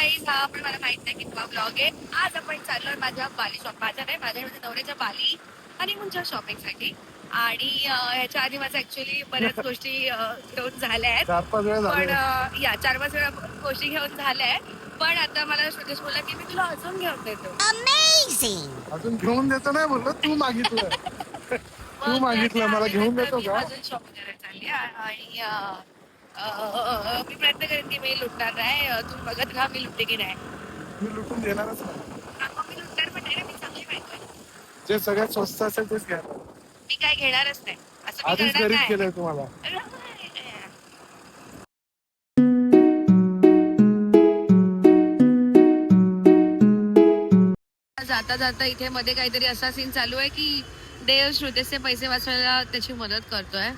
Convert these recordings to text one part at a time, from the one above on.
Guys, हा पण मला माहित नाही कितवा ब्लॉग आहे. आज आपण चाललोय माझ्या बाली शॉप, माझ्या नाही माझ्या नवऱ्याच्या बाली हनीमूनच्या शॉपिंगसाठी. आणि ह्याच्या आधी माझं ऍक्च्युली बऱ्याच गोष्टी घेऊन झाल्या आहेत, 4-5 वेळा पण झाले. या 4-5 वेळा गोष्टी घेऊन झाल्या आहेत. पण आता मला श्रुतेश बोलला की मी तुला अजून घेऊन देतो. Amazing! अजून घेऊन देतो नाही बोललो, तू मागितलं. तू मागितलं मला घेऊन देतो का? अजून शॉपिंग करायला चालली आणि मी प्रयत्न करेन की मी लुटणार नाही. तू बघत राहा मी लुटते की नाही. मी लुटून देणारच नाही. मी लुटणार पण नाही ना, मी चांगली बायको आहे. जे सगळ्यात स्वस्त असेल तेच घ्या. मी काय घेणारच नाही असं मी आधीच करणार गरीब नाही. केलंय तुम्हाला. जाता जाता इथे मध्ये काहीतरी असा सीन चालू आहे की देव श्रुतेशचे पैसे वाचवायला त्याची मदत करतोय.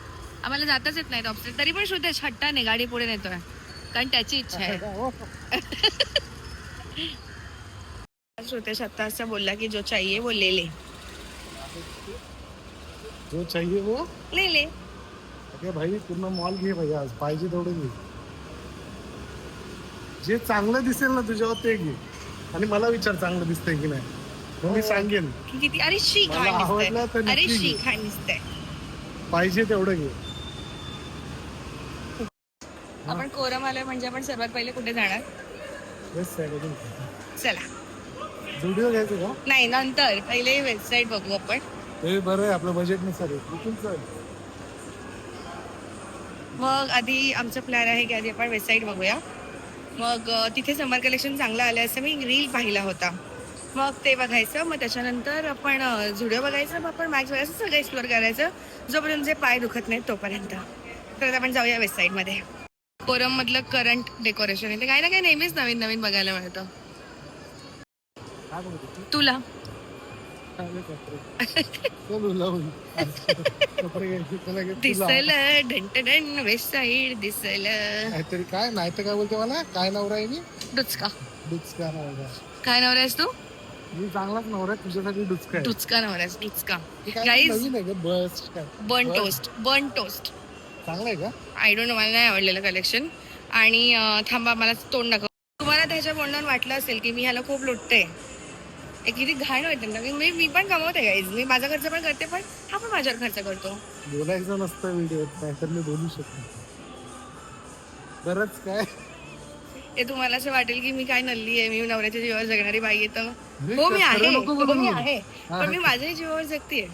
आम्हाला जाताच येत नाही ऑफिस, तरी पण श्रुतेश हट्टाने गाडी पुढे नेतोय कारण त्याची इच्छा आहे. श्रुतेश आता असं बोलला की जो चाहिए वो ले ले. जो चाहिए वो ले ले. अरे भाई पूर्ण मॉल घे भाई, आज पाहिजे तेवढं घे. जे चांगलं दिसेल ना तुझ्यावर ते घे. आणि मला विचार चांगलं दिसतंय की नाही, मग मी सांगेन. की किती अरे शी मला घाण आवडलं तर दिसतंय, अरे नक्की शी घे. घाण दिसतंय. पाहिजे तेवढं घे. आपण कोरम आलोय म्हणजे आपण सर्वात पहिले कुठे जाणार? बेस्ट आहे का? चला. जुडिओ घ्यायचं का? नाही, नंतर पहिले वेबसाईट बघू आपण. ते बरं आहे, आपलं बजेट नुसार आहे. कुठून चल. मग आधी आमचं प्लॅन आहे की आधी आपण वेबसाईट बघूया. मग तिथे समर कलेक्शन चांगलं आलं असं मी रील पाहिला होता, मग ते बघायचं. मग त्याच्यानंतर आपण झुडिओ बघायचं, मग आपण मॅक्स बघायचं, सगळं एक्सप्लोअर करायचं जोपर्यंत जे पाय दुखत नाहीत तोपर्यंत. तर आपण जाऊया वेबसाईटमध्ये. कोरम मधलं करंट डेकोरेशन आहे, ते काही ना काही नेहमीच नवीन नवीन बघायला मिळतं. काय बोलतो तू? तुला चांगले कपडे. चल लावून. कपडे घ्यायचे त्याला घे, तू लाव. दिसलं ढंटडन वेबसाईट दिसलं. काहीतरी काय नाही तर काय बोलते मला, काय नवरा आहे मी? डुचका. डुचका नवरा. काय नवरा आहेस तू? मी चांगलाच नवरा आहे, तुझ्यासाठी डुचका आहे. डुचका नवरा आहेस, डुचका. हे काय Guys, नवीन आहे का? बस काय बर्न टोस्ट. बर्न टोस्ट चांगलं आहे का? आय डोंट नो, मला नाही आवडलेलं कलेक्शन. आणि थांबा मला तोंड दाखव. तुम्हाला त्याच्या बोलण्यावर वाटलं असेल की मी ह्याला खूप लुटते, किती घाण वाटते ना. मी पण कमवते गाईज, मी माझा खर्च पण करते, पण हा पण माझ्यावर खर्च करतो. बोलायचं नसतं व्हिडिओत, नाहीतर मी बोलू शकतो. बरंच काय हे तुम्हाला असं वाटेल की मी काय नल्ली आहे, मी नवऱ्याच्या जीवावर जगणारी बाई आहे. तर नाही, हो मी खरं आहे, नको हो बोलू. मी आहे, हा. पण मी माझ्याही जीवावर जगते.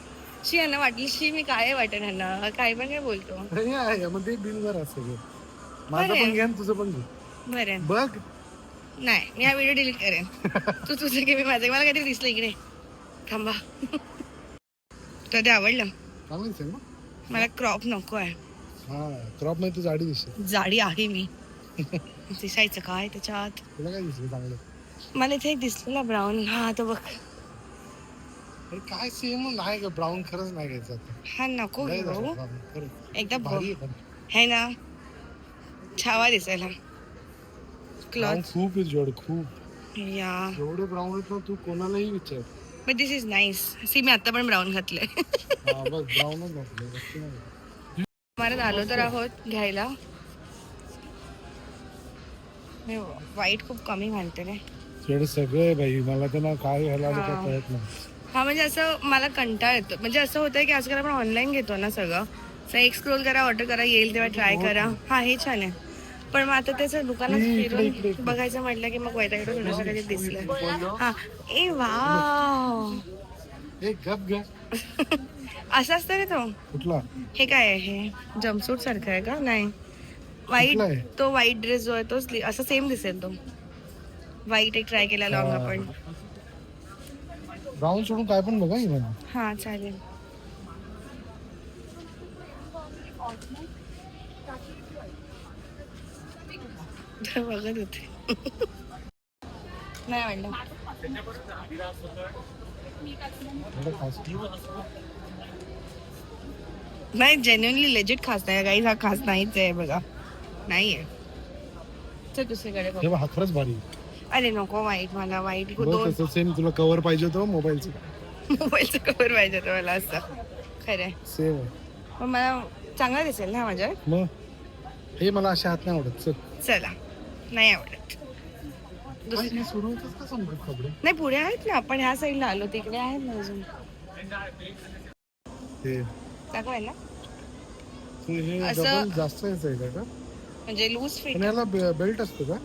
शी यांना वाटली शी मी काय वाटेल ह्यांना, काय पण काय बोलतो. हे आहे मग ते बिलवर असेल. माझं बरं. पण घे आणि तुझं पण घे. बरं, बघ नाही मी हा व्हिडिओ डिलीट करेन. तू तुझं की मी माझं, मला काहीतरी दिसलं इकडे. थांबा. तर ते आवडलं चांगलं दिसेल ना. मला. क्रॉप नको आहे, हा क्रॉप मध्ये तू जाडी दिसेल. जाडी आहे मी. दिसायचं काय त्याच्यात? तुला काय दिसेल चांगलं? मला इथे एक दिसलेला ब्राऊन, हा तो बघ. अरे काय सेम नाही का? ब्राऊन खरंच नाही घ्यायचं आता. हा नको लय घेऊ, झालं brown, खरंच. एकदा भारी आहे पण. है ना, छावा दिसायला. Brown क्लॉथ खूप आहे जोड, खूप. या, एवढे ब्राऊन आहेत ना, तू कोणालाही विचार. But this is nice. See me आता पण ब्राऊन घातलंय. हा बघ ब्राऊनच घातलं. परत आलो तर आहोत घ्यायला. वाईट खूप कमी घालते रे. तुझ्याकडे सगळं आहे बाई, मला तर ना काय घ्यायला आलं हा. काय कळत नाही. हा म्हणजे असं मला कंटाळ येतो. म्हणजे असं होतंय की आजकाल आपण ऑनलाईन घेतो ना सगळं, तर एक स्क्रोल करा, ऑर्डर करा, येईल तेव्हा ट्राय करा. हा हे छान आहे, पण मग आता त्याचं दुकानात फिरून बघायचं म्हटलं की मग वैताग येतो. थोडंसं कधी दिसलं. हा ए वाव. एक गप ग. असं असतं रे तो. कुठला? हे काय आहे, हे जम्पसूट सारखं आहे का? नाही, वाईट. कुठला आहे? तो व्हाईट ड्रेस जो आहे तो असं सेम दिसेल. तो व्हाईट एक ट्राय केला लॉंग आपण. ब्राऊन सोडून काय पण बघा ना. हा चालेल. बघत होते. नाही आवडलं. नाही, जेन्युइनली लेजिट खास नाही काही, हा खास नाहीच आहे बघा, नाहीये. चल दुसरीकडे बघ. हे बघ, हा खरंच भारी. अरे नको वाईट, मला वाईट बघ दोन तसं सेम तुला कव्हर पाहिजे होतं मोबाईलचं. मोबाईलचं कव्हर पाहिजे होतं मला असं. खरंय, सेम आहे. पण मला चांगला दिसेल ना माझ्या. मग हे मला अशा हात नाही आवडत. चल चला, नाही आवडत. दुसरं सुरू होतच का समजत कपडे नाही, पुढे आहेत ना, आपण ह्या साईडला आलो, तिकडे आहेत ना अजून. ते दाखवाय ना, हे असं- डबल जास्त आहे का म्हणजे लूज फिट. पण याला बेल्ट असतो का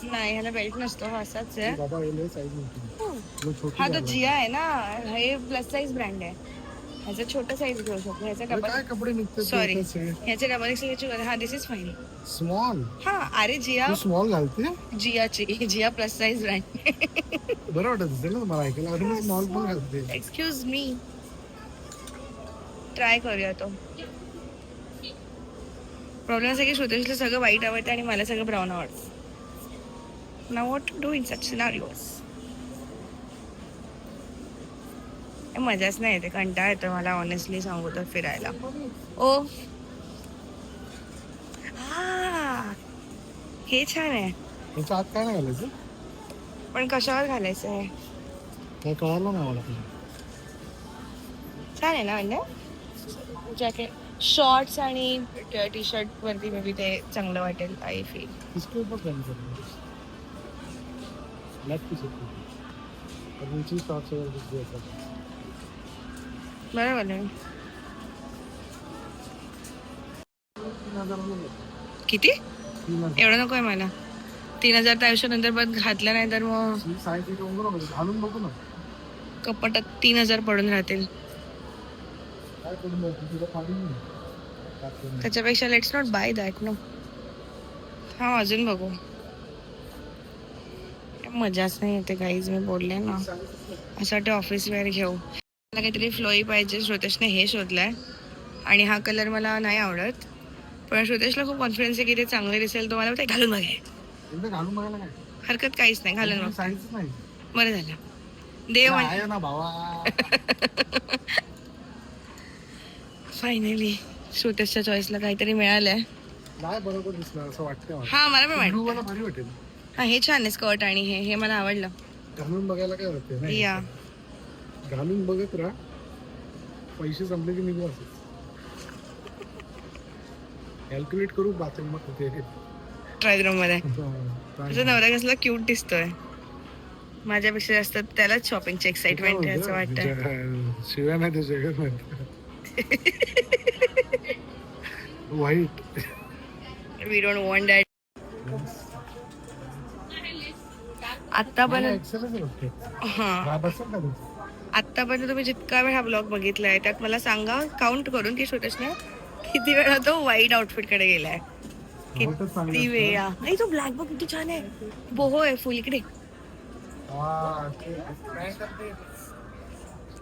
नाही, ह्याला बेल्ट नसतो, हा असाच आहे. बाबा याला साईज मोठी छोटी हा तो घालायला. जिया आहे ना, हे प्लस साईज ब्रँड आहे. ह्याचा छोटा साईज घेऊ शकतो, ह्याचा अरे डबल. काय कपडे निघतात सॉरी, ह्याचे डबल एक्सएलची. हा, दिस इज फाईन. स्मॉल हा, अरे जिया, तू स्मॉल घालते जियाची, जिया प्लस साईज ब्रँड. बरं वाटत असेल ना मला ऐकायला, अरे मी स्मॉल पण घालते. एक्सक्यूज मी, ट्राय करूया तो. प्रॉब्लेम असा की श्रुतेशला सगळं वाईट आवडतं आणि मला सगळं ब्राऊन आवडतं. Now what to do in such scenarios? मजाच नाही येते, कंटाळा येतो मला ऑनेस्टली सांगू तर फिरायला. ओ हा, हे छान आहे, याच्या आत काय नाही घालायचं पण कशावर घालायचं आहे? काय कळालं नाही मला. छान आहे ना, म्हणजे जॅकेट, शॉर्ट्स आणि टी शर्ट वरती मे बी ते चांगलं वाटेल, आय फील. इसके ऊपर क्या नहीं लेफ्ट की सकते अब नीचे स्टॉप से कुछ भी ऐसा बरोबर आहे. किती? एवढं नको आहे मला. 3,000 तर आयुष्यानंतर पण घातलं नाही तर मग साईज घालून बघू ना कपाटात 3,000 पडून राहतील. काय करून बघू तुझं पाणी नाही. त्याच्यापेक्षा let's not buy that no. हा, अजून बघू. मजाच नाही येते काहीच, मी बोलले ना. असं वाटतं ऑफिस वेअर घेऊ. मला काहीतरी फ्लोई पाहिजे. श्रुतेशने हे शोधलंय आणि हा कलर मला नाही आवडत, पण श्रुतेशला खूप कॉन्फिडन्स आहे की ते चांगले दिसेल. तो मला वाटतं घालून बघे. एकदा घालून बघायला काय हरकत काहीच नाही, घालून बघ. साईजच नाही बरं झालं, देव आहे ना भावा. फायनली श्रुतेशच्या चॉईसला काहीतरी मिळालंय. नाही बरोबर दिसलं असं वाटतं मला. हा, मला पण वाटतं. ब्लू वाला भारी वाटेल. हा, हे छान आहे स्कर्ट आणि हे मला आवडलं. घालून बघायला काय होते नाही या, घालून बघत राहा, पैसे संपले की निघू. असं कॅल्क्युलेट करू बाथरूम मग होते. ट्राय रूम मध्ये तुझा नवरा कसला क्यूट दिसतोय. माझ्यापेक्षा जास्त त्यालाच शॉपिंगची एक्साइटमेंट आहे असं वाटतं. शिव्या नाही ते जगत वाईट. We don't want that. आतापर्यंत आतापर्यंत तुम्ही जितका वेळ हा ब्लॉग बघितलाय त्यात मला सांगा काउंट करून की श्रुतेशने किती वेळा तो व्हाईट आउटफिट कडे गेलाय. किती वेळा. नाही, तो ब्लॅक बघ किती छान आहे. बोहो आहे फुल इकडे.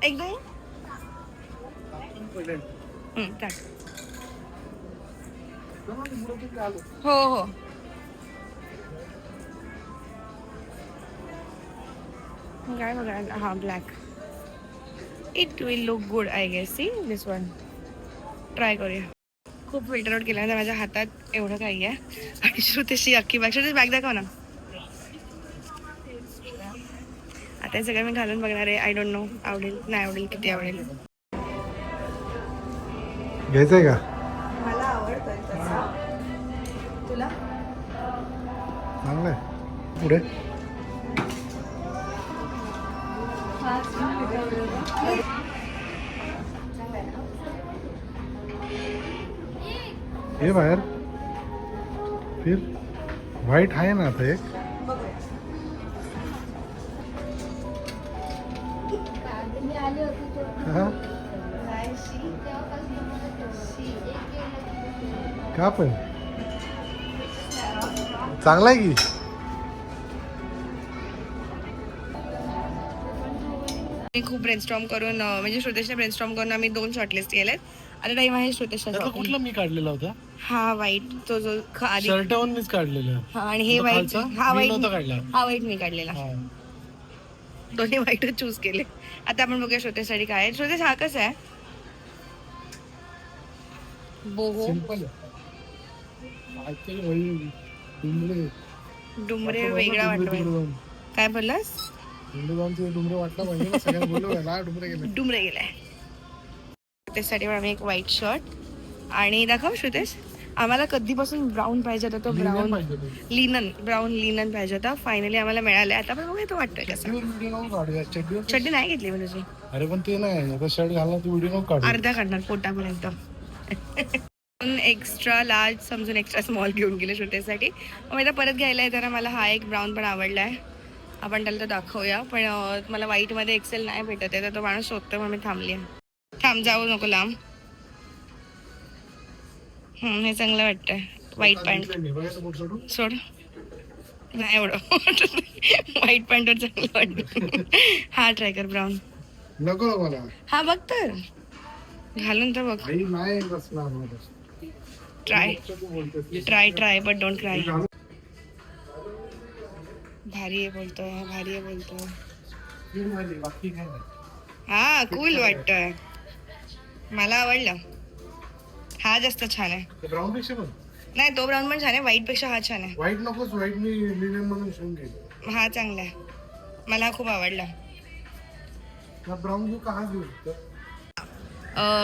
एकदा टाक. हो हो, काय बघा. हा, black. It will look good I guess. See this one. Try करूया. खूप फिल्टर आउट केल्यानंतर माझ्या हातात एवढं काही आहे आणि श्रुतेशी अख्खी बॅग. श्रुतेश बॅग दाखव ना. आता हे सगळं मी घालून बघणार आहे. आय डोंट नो आवडेल नाही आवडेल, किती आवडेल. घ्यायचंय का? मला आवडतोय तसा. तुला? चांगलंय. पुढे हे बाहेर फिर व्हाईट आहे ना आता एक. हा का पण चांगला आहे की. मी खूप ब्रेनस्टॉर्म करून म्हणजे श्रुतेशने ब्रेनस्टॉर्म करून आम्ही 2 शॉर्टलिस्ट केलेत. आता टाइम आहे श्रुतेशचा. कुठला मी काढलेला होता? हा व्हाईट, तो जो आधी. शर्टावर मीच काढलेला. हा, आणि हे व्हाईट. हा व्हाईट काढला. हा व्हाईट मी काढलेला. दोन्ही व्हाईटच चूज केले. आता आपण बघूया श्रुतेशसाठी काय आहे. श्रुतेश हा कसा आहे? बोहो. सिंपल डुमरे वेगळा वाटतो. काय बोललास? डुमरे वाटला पाहिजे ना, सगळ्यांना बोललो ना डुमरे गेले. डुमरे गेलाय. श्रुतेशसाठी पण आम्ही एक व्हाईट शर्ट आणि दाखव श्रुतेश. आम्हाला कधीपासून ब्राऊन पाहिजे होता, तो लिनन ब्राऊन पाहिजे होतं. लिनन ब्राऊन लिनन पाहिजे होता. फायनली आम्हाला मिळाले. आता पण बघूया तो वाटतोय कसा. चड्डीवर व्हिडिओ नको काढू यार, चड्डीवर चड्डी नाही घेतली मी तुझी. अरे पण ते नाही आता शर्ट घालणार तू व्हिडिओ नको काढू. अर्धा काढणार पोटापर्यंत. एक्स्ट्रा लार्ज समजून एक्स्ट्रा स्मॉल घेऊन गेले छोट्यासाठी. मग आता परत घ्यायला आहे जरा. मला हा एक ब्राऊन पण आवडला आहे. आपण त्याला तो दाखवूया. पण मला व्हाईटमध्ये एक्सेल नाही भेटत आहे, तर तो माणूस शोधतो म्हणून मी थांबली आहे. थांब, जाऊ नको लांब. हे चांगलं वाटतंय. व्हाईट पॅन्ट सोड. नाही एवढं व्हाईट पॅन्टवर चांगलं वाटतं. हा ट्राय कर ब्राऊन. नको मला. हा बघ तर घालून तर बघ. आई नाही बसणार मला. Try try try but don't cry. भारी आहे बोलतोय, भारी आहे बोलतोय. बाकी काय नाही. हा कूल वाटतोय, मला आवडलं. हा जास्त छान आहे. ब्राऊन पेक्षा पण नाही तो ब्राऊन पण छान आहे. व्हाईट पेक्षा हा छान आहे. व्हाईट नकोच, व्हाईट मी लिनन म्हणून शिवून घेईन. हा चांगला आहे, मला हा खूप आवडला. ब्राऊन घेऊ का हा घेऊ?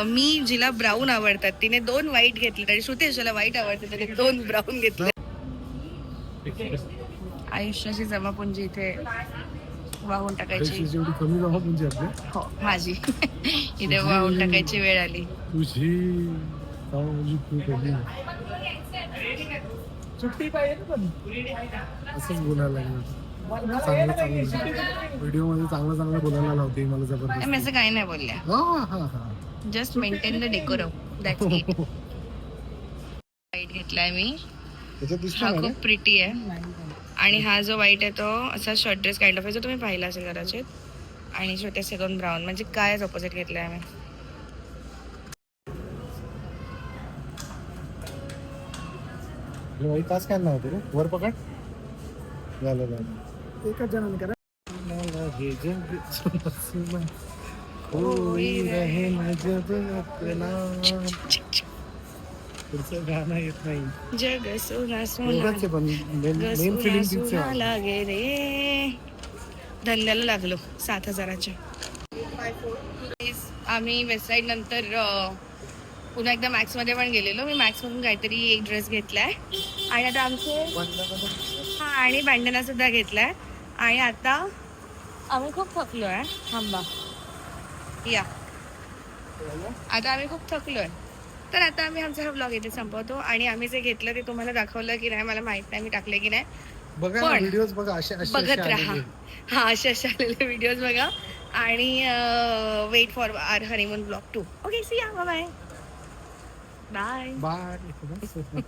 मी जिला ब्राऊन आवडतात तिने 2 व्हाईट घेतले, आणि श्रुतेशाला व्हाईट आवडते त्याने 2 ब्राऊन घेतले. आयुष्याची जमापुंजी इथे वाहून टाकायची. जेवढी कमी जावा म्हणजे आपल्या हो माझी इथे वाहून टाकायची वेळ आली. तुझी सुट्टी पाहिजे पण असंच बोलायला लागलं. चांगलं चांगलं व्हिडिओ मध्ये चांगलं बोलायला लावते मला जबरदस्त. मी असं काही नाही बोलल्या. हा हा हा. Just maintain the decorum, that's it. White घेतलाय मी. त्याच्यात दिसतं हा ना रे? खूप प्रिटी आहे. आणि हा जो व्हाईट आहे तो असा शर्ट ड्रेस काइंड ऑफ आहे, जो तुम्ही पाहिला असेल कदाचित. आणि छोटे 2 ब्राऊन, म्हणजे काय ऑपोजिट घेतलाय आम्ही. हे वाईट तास काय नाव होते रे? वर पकड. झालं एकच जणांनी करा. हे जग कोई रहे ना जब अपना. पुढचं गाणं येत नाही. जग सोना सोना एवढंच आहे पण मेन फिलिंग सोना तिथे सोना लागे रे. धंद्याला लागलो 7,000च्या. आम्ही वेबसाईट नंतर पुन्हा एकदा मॅक्समध्ये पण गेलेलो. मी मॅक्समधून काहीतरी एक ड्रेस घेतलाय, आणि आता आमचे हा आणि बँडना सुद्धा घेतलाय. आणि आता आम्ही खूप थकलो आहे. थांबा या, आता आम्ही खूप थकलोय. तर आता आम्ही आमचा हा ब्लॉग इथे संपवतो. आणि आम्ही जे घेतलं ते तुम्हाला दाखवलं की नाही मला माहित नाही, मी टाकले की नाही. बघा पण व्हिडिओज बघा, असे बघत राहा. हा असे आलेले व्हिडिओज बघा. आणि wait for our honeymoon blog 2. Okay, see ya, bye bye. Bye.